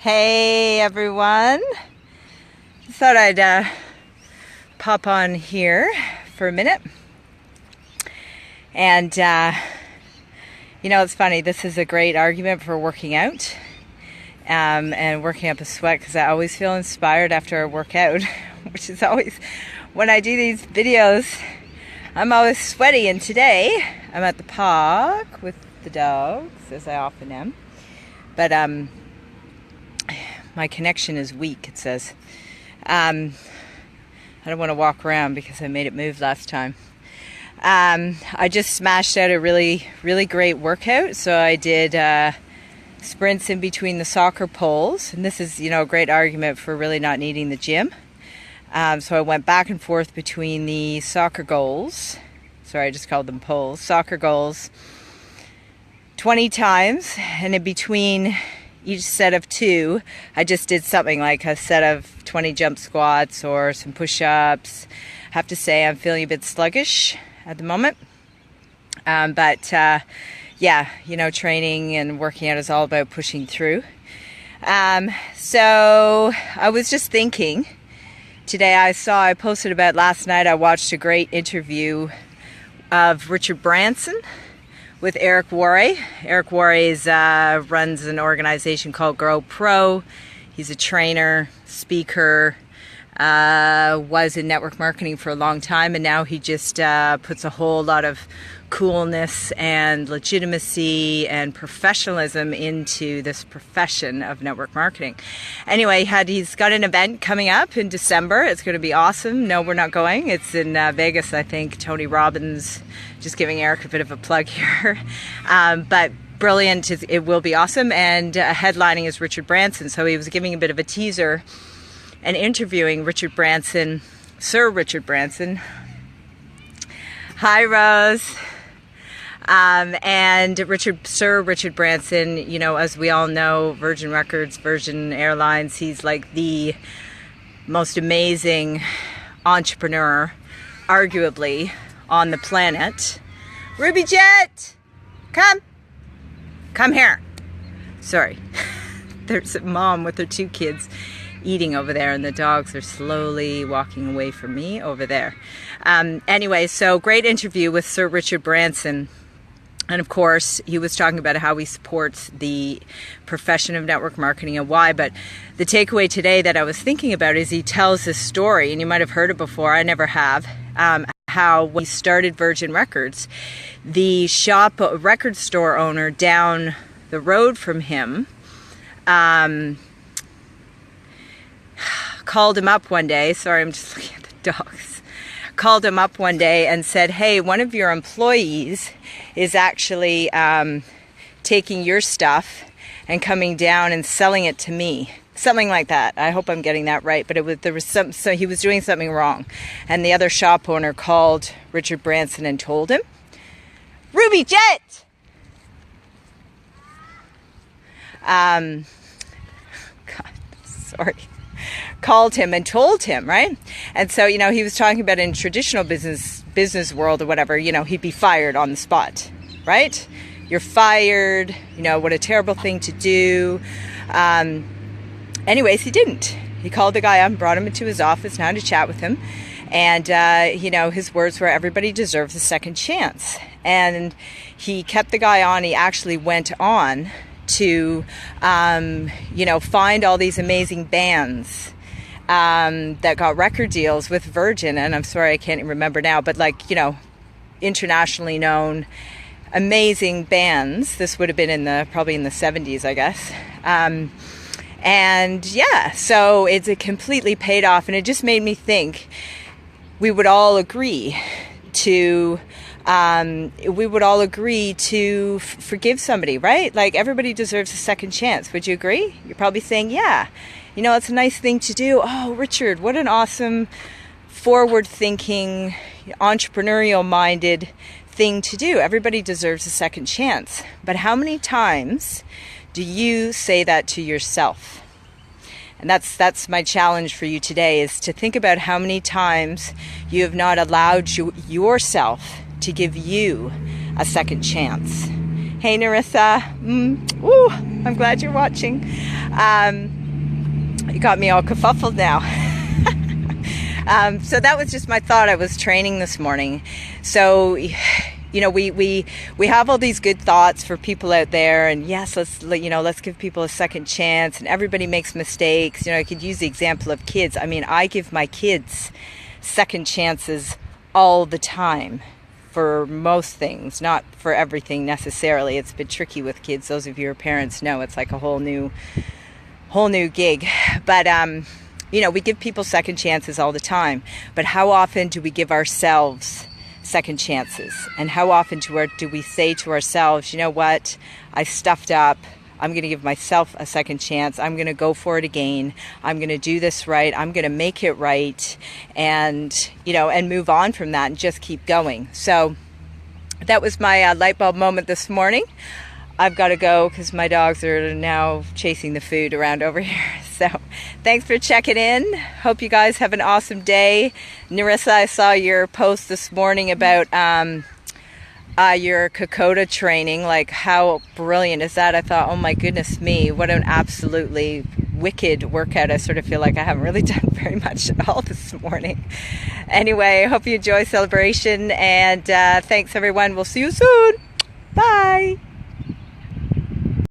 Hey everyone, thought I'd pop on here for a minute. And it's funny, this is a great argument for working out and working up a sweat, because I always feel inspired after I work out, which is always, when I do these videos, I'm always sweaty. And today I'm at the park with the dogs, as I often am, but my connection is weak, it says. I don't want to walk around because I made it move last time. I just smashed out a really great workout. So I did sprints in between the soccer poles, and this is a great argument for really not needing the gym. So I went back and forth between the soccer goals. Sorry, I just called them poles. Soccer goals 20 times, and in between each set of 2, I just did something like a set of 20 jump squats or some push-ups. I have to say I'm feeling a bit sluggish at the moment. But training and working out is all about pushing through. So I was just thinking today, I posted about last night, I watched a great interview of Richard Branson with Eric Worre. Eric Worre runs an organization called Grow Pro. He's a trainer, speaker, was in network marketing for a long time, and now he just puts a whole lot of coolness and legitimacy and professionalism into this profession of network marketing. Anyway, he's got an event coming up in December. It's going to be awesome. No, we're not going. It's in Vegas, I think. Tony Robbins, just giving Eric a bit of a plug here. But brilliant. It will be awesome. And headlining is Richard Branson. So he was giving a bit of a teaser and interviewing Richard Branson, Sir Richard Branson. Hi, Rose. And Sir Richard Branson, as we all know, Virgin Records, Virgin Airlines, he's like the most amazing entrepreneur, arguably, on the planet. Ruby Jet, come here. Sorry. There's a mom with her 2 kids eating over there, and the dogs are slowly walking away from me over there. Anyway, so great interview with Sir Richard Branson. And of course, he was talking about how he supports the profession of network marketing and why. But the takeaway today that I was thinking about is he tells this story, and you might have heard it before, I never have, how when he started Virgin Records, the record store owner down the road from him called him up one day. Sorry, I'm just looking at the dogs. Called him up one day and said, hey, one of your employees is actually taking your stuff and coming down and selling it to me. Something like that. I hope I'm getting that right. But so he was doing something wrong. And the other shop owner called Richard Branson and told him. Ruby Jet! God, sorry. Called him and told him, right? And so, he was talking about in traditional business world or whatever, he'd be fired on the spot, right? You're fired, what a terrible thing to do. Anyways, he didn't. He called the guy up and brought him into his office now to chat with him. And, his words were, everybody deserves a second chance. And he kept the guy on. He actually went on to, find all these amazing bands that got record deals with Virgin. And I'm sorry, I can't even remember now, but internationally known, amazing bands. This would have been probably in the 70s, I guess. So it's completely paid off. And it just made me think we would all agree to forgive somebody, right? Like, everybody deserves a second chance. Would you agree? You're probably saying, yeah, it's a nice thing to do. Oh, Richard, what an awesome, forward-thinking, entrepreneurial-minded thing to do. Everybody deserves a second chance. But how many times do you say that to yourself? And that's my challenge for you today, is to think about how many times you have not allowed yourself to give you a second chance. Hey Narissa. Ooh, I'm glad you're watching. You got me all kerfuffled now. So that was just my thought. I was training this morning. So, you know, we have all these good thoughts for people out there, and yes, let's give people a second chance, and everybody makes mistakes. You know, I could use the example of kids. I mean, I give my kids second chances all the time for most things, not for everything necessarily. It's a bit tricky with kids. Those of you who are parents know it's like a whole new gig. But you know, we give people second chances all the time, but how often do we give ourselves second chances? And how often do we say to ourselves, you know what, I stuffed up, I'm going to give myself a second chance, I'm going to go for it again, I'm going to do this right, I'm going to make it right, and, you know, and move on from that and just keep going. So that was my light bulb moment this morning. I've got to go because my dogs are now chasing the food around over here. So thanks for checking in. Hope you guys have an awesome day. Narissa, I saw your post this morning about your Kokoda training. Like, how brilliant is that? I thought, oh my goodness me, what an absolutely wicked workout. I sort of feel like I haven't really done very much at all this morning. Anyway, I hope you enjoy celebration, and thanks everyone. We'll see you soon.